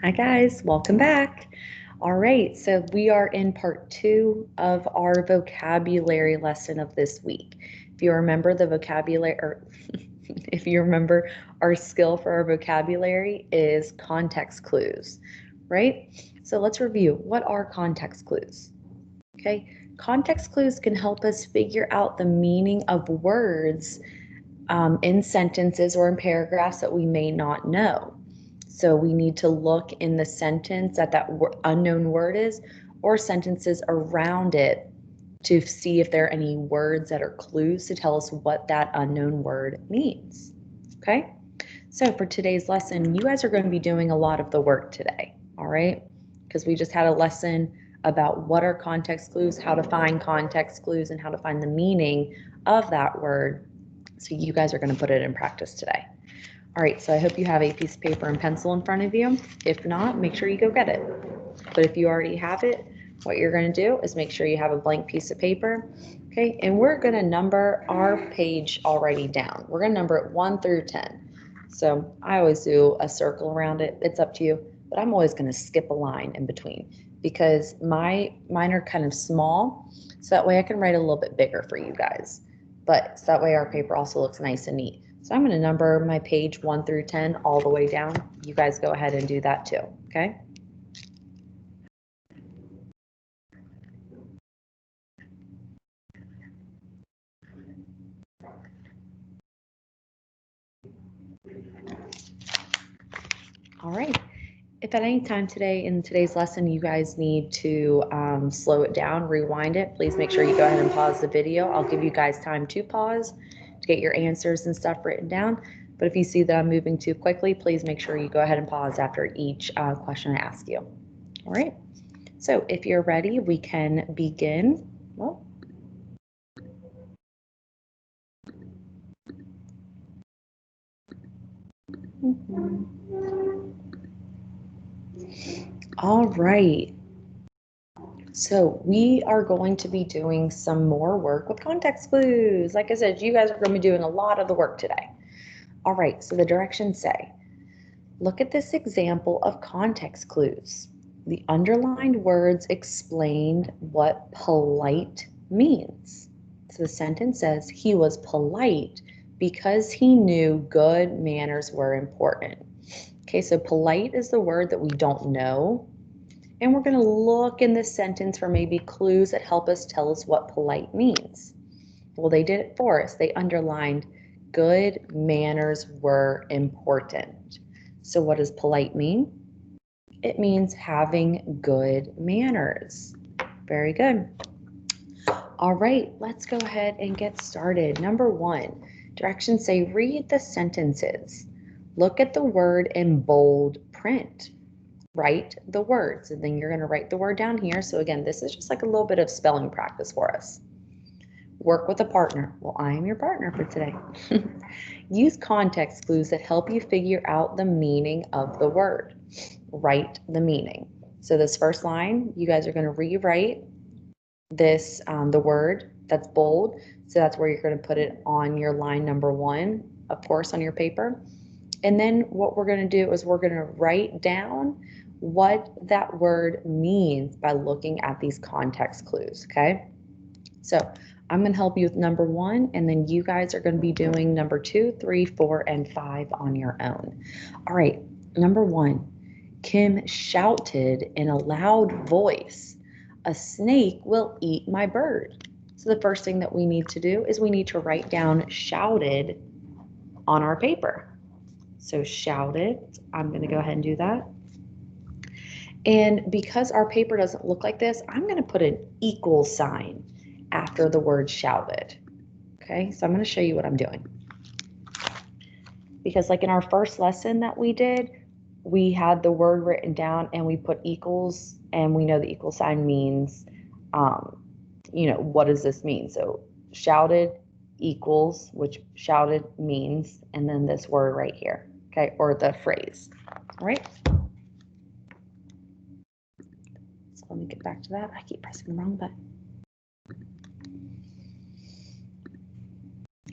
Hi guys, welcome back. All right, so we are in part 2 of our vocabulary lesson of this week. If you remember the vocabulary, or if you remember, our skill for our vocabulary is context clues, right? So let's review. What are context clues? Okay, context clues can help us figure out the meaning of words in sentences or in paragraphs that we may not know. So we need to look in the sentence that unknown word is, or sentences around it, to see if there are any words that are clues to tell us what that unknown word means. Okay, so for today's lesson, you guys are going to be doing a lot of the work today, all right? Because we just had a lesson about what are context clues, how to find context clues, and how to find the meaning of that word. So you guys are going to put it in practice today. All right, so I hope you have a piece of paper and pencil in front of you. If not, make sure you go get it. But if you already have it, what you're going to do is make sure you have a blank piece of paper. Okay, and we're going to number our page already down. We're going to number it 1 through 10. So I always do a circle around it. It's up to you, but I'm always going to skip a line in between because mine are kind of small, so that way I can write a little bit bigger for you guys. But so that way our paper also looks nice and neat. So I'm going to number my page 1 through 10 all the way down. You guys go ahead and do that too, okay? All right. If at any time today in today's lesson you guys need to slow it down, rewind it, please make sure you go ahead and pause the video. I'll give you guys time to pause to get your answers and stuff written down. But if you see that I'm moving too quickly, please make sure you go ahead and pause after each question I ask you. All right. So if you're ready, we can begin. Well, all right. So we are going to be doing some more work with context clues. Like I said, you guys are going to be doing a lot of the work today. All right, so the directions say, look at this example of context clues. The underlined words explained what polite means. So the sentence says, he was polite because he knew good manners were important. Okay, so polite is the word that we don't know. And we're going to look in this sentence for maybe clues that help us tell us what polite means. Well, they did it for us. They underlined good manners were important. So what does polite mean? It means having good manners. Very good. All right, let's go ahead and get started. Number 1, directions say read the sentences. Look at the word in bold print. Write the words, and then you're going to write the word down here. So again, this is just like a little bit of spelling practice for us. Work with a partner. Well, I am your partner for today. Use context clues that help you figure out the meaning of the word. Write the meaning. So this first line, you guys are going to rewrite this, the word that's bold. So that's where you're going to put it on your line number 1, of course, on your paper. And then what we're going to do is we're going to write down what that word means by looking at these context clues, okay? So I'm going to help you with number 1, and then you guys are going to be doing number 2, 3, 4, and 5 on your own. All right, number 1, Kim shouted in a loud voice, "A snake will eat my bird." So the first thing that we need to do is we need to write down shouted on our paper. So shouted, I'm going to go ahead and do that. And because our paper doesn't look like this, I'm going to put an equal sign after the word shouted. Okay, so I'm going to show you what I'm doing. Because like in our first lesson that we did, we had the word written down and we put equals, and we know the equal sign means, what does this mean? So shouted equals, which shouted means, and then this word right here, okay, or the phrase, all right? So let me get back to that. I keep pressing the wrong button.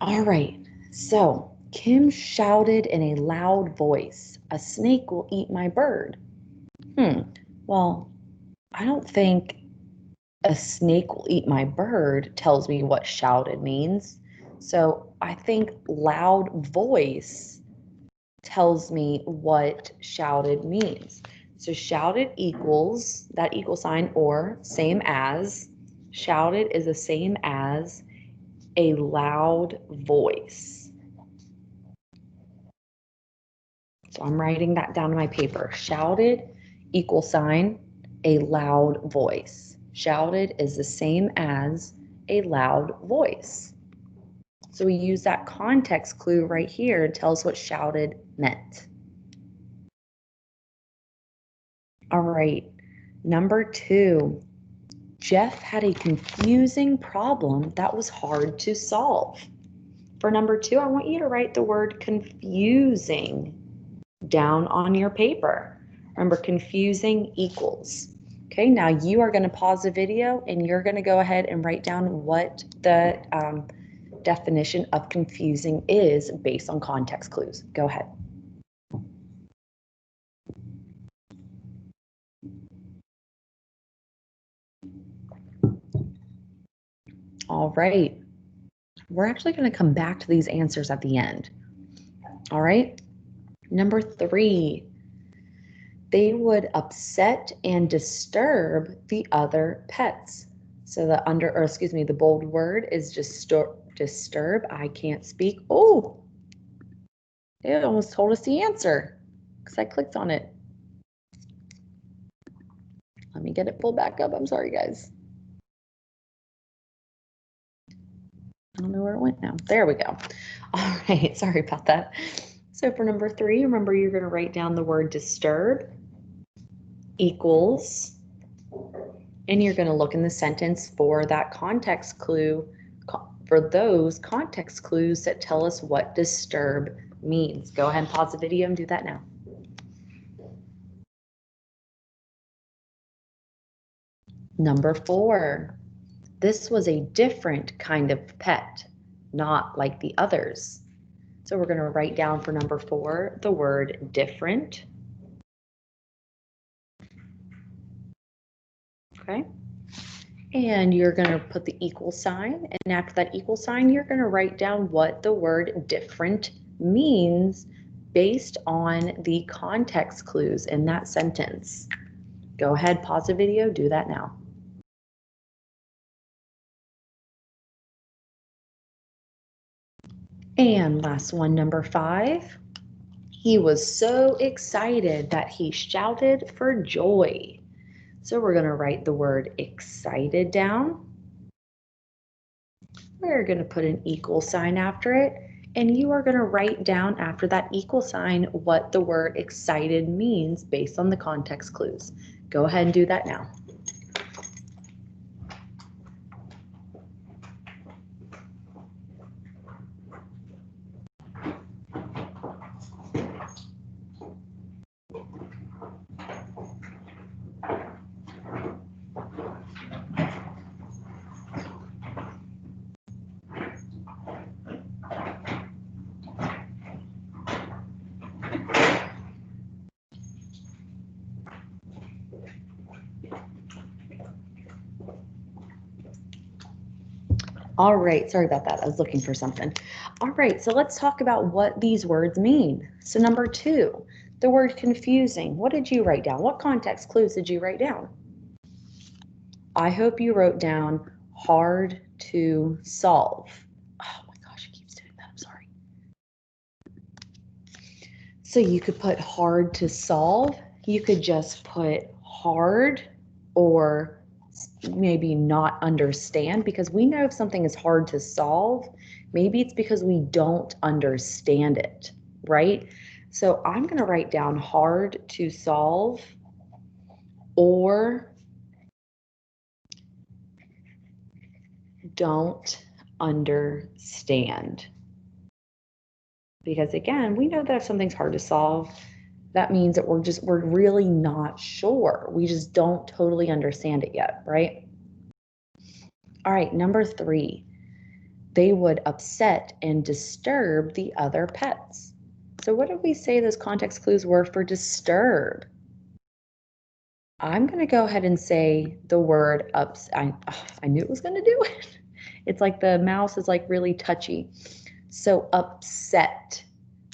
All right, so Kim shouted in a loud voice, "A snake will eat my bird." Well, I don't think "a snake will eat my bird" tells me what shouted means. So I think loud voice tells me what shouted means. So shouted equals, that equal sign or same as, shouted is the same as a loud voice. So I'm writing that down on my paper. Shouted equal sign, a loud voice. Shouted is the same as a loud voice. So we use that context clue right here to tell us what shouted meant. All right, number 2. Jeff had a confusing problem that was hard to solve. For number 2, I want you to write the word confusing down on your paper. Remember, confusing equals. Okay, now you are going to pause the video and you're going to go ahead and write down what the definition of confusing is based on context clues. Go ahead. All right. We're actually going to come back to these answers at the end. All right. Number 3, they would upset and disturb the other pets. So the bold word is disturb. I can't speak. Oh, it almost told us the answer because I clicked on it. Let me get it pulled back up. I'm sorry, guys. I don't know where it went now. There we go. All right, sorry about that. So for number 3, remember you're going to write down the word disturb equals, and you're going to look in the sentence for that context clue, for those context clues that tell us what disturb means. Go ahead and pause the video and do that now. Number 4, this was a different kind of pet, not like the others. So we're going to write down for number 4 the word different. Okay. And you're going to put the equal sign, and after that equal sign, you're going to write down what the word different means based on the context clues in that sentence. Go ahead, pause the video, do that now. And last one, number 5. He was so excited that he shouted for joy. So we're going to write the word excited down. We're going to put an equal sign after it, and you are going to write down after that equal sign what the word excited means based on the context clues. Go ahead and do that now. All right, sorry about that. I was looking for something. All right, so let's talk about what these words mean. So number 2, the word confusing. What did you write down? What context clues did you write down? I hope you wrote down hard to solve. Oh my gosh, it keeps doing that. I'm sorry. So you could put hard to solve. You could just put hard or maybe not understand, because we know if something is hard to solve, maybe it's because we don't understand it, right? So I'm going to write down hard to solve or don't understand. Because again, we know that if something's hard to solve, that means that we're really not sure. We just don't totally understand it yet, right? All right, number 3. they would upset and disturb the other pets. So what did we say those context clues were for disturb? I'm going to go ahead and say the word I knew it was going to do it. It's like the mouse is like really touchy. So upset.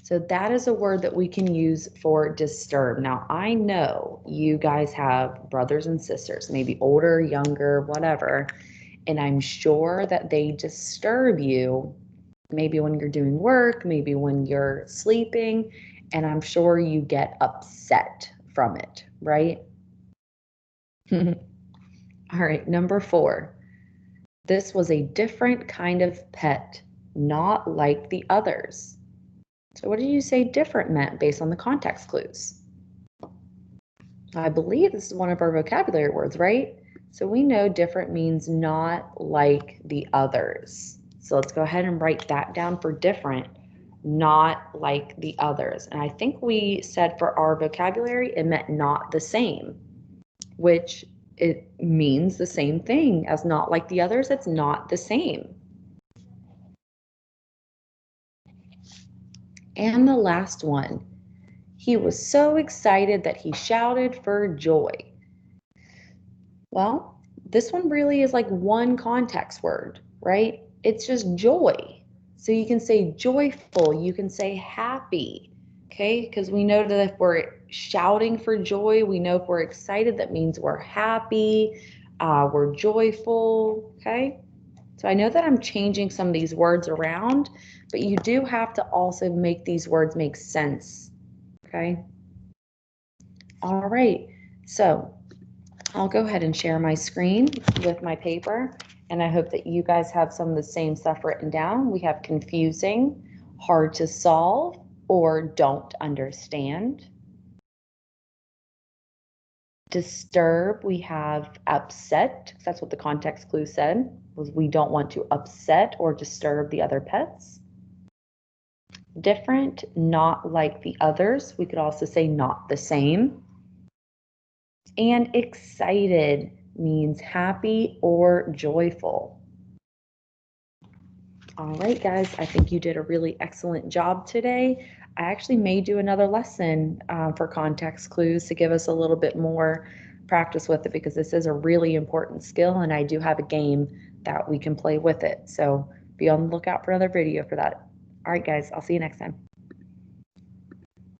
So that is a word that we can use for disturb. Now, I know you guys have brothers and sisters, maybe older, younger, whatever, and I'm sure that they disturb you maybe when you're doing work, maybe when you're sleeping, and I'm sure you get upset from it, right? All right, number 4. This was a different kind of pet, not like the others. So what did you say different meant based on the context clues? I believe this is one of our vocabulary words, right? So we know different means not like the others. So let's go ahead and write that down for different, not like the others. And I think we said for our vocabulary, it meant not the same, which it means the same thing as not like the others. It's not the same. And the last one, he was so excited that he shouted for joy. Well, this one really is like one context word, right? It's just joy. So you can say joyful, you can say happy, okay? Because we know that if we're shouting for joy, we know if we're excited, that means we're happy, we're joyful, okay? So I know that I'm changing some of these words around, but you do have to also make these words make sense, okay? All right, so I'll go ahead and share my screen with my paper, and I hope that you guys have some of the same stuff written down. We have confusing, hard to solve, or don't understand. Disturb, we have upset, because that's what the context clue said, was we don't want to upset or disturb the other pets. Different, not like the others. We could also say not the same. And excited means happy or joyful. All right, guys, I think you did a really excellent job today. I actually may do another lesson for context clues to give us a little bit more practice with it, because this is a really important skill, and I do have a game that we can play with it. So be on the lookout for another video for that. All right, guys, I'll see you next time.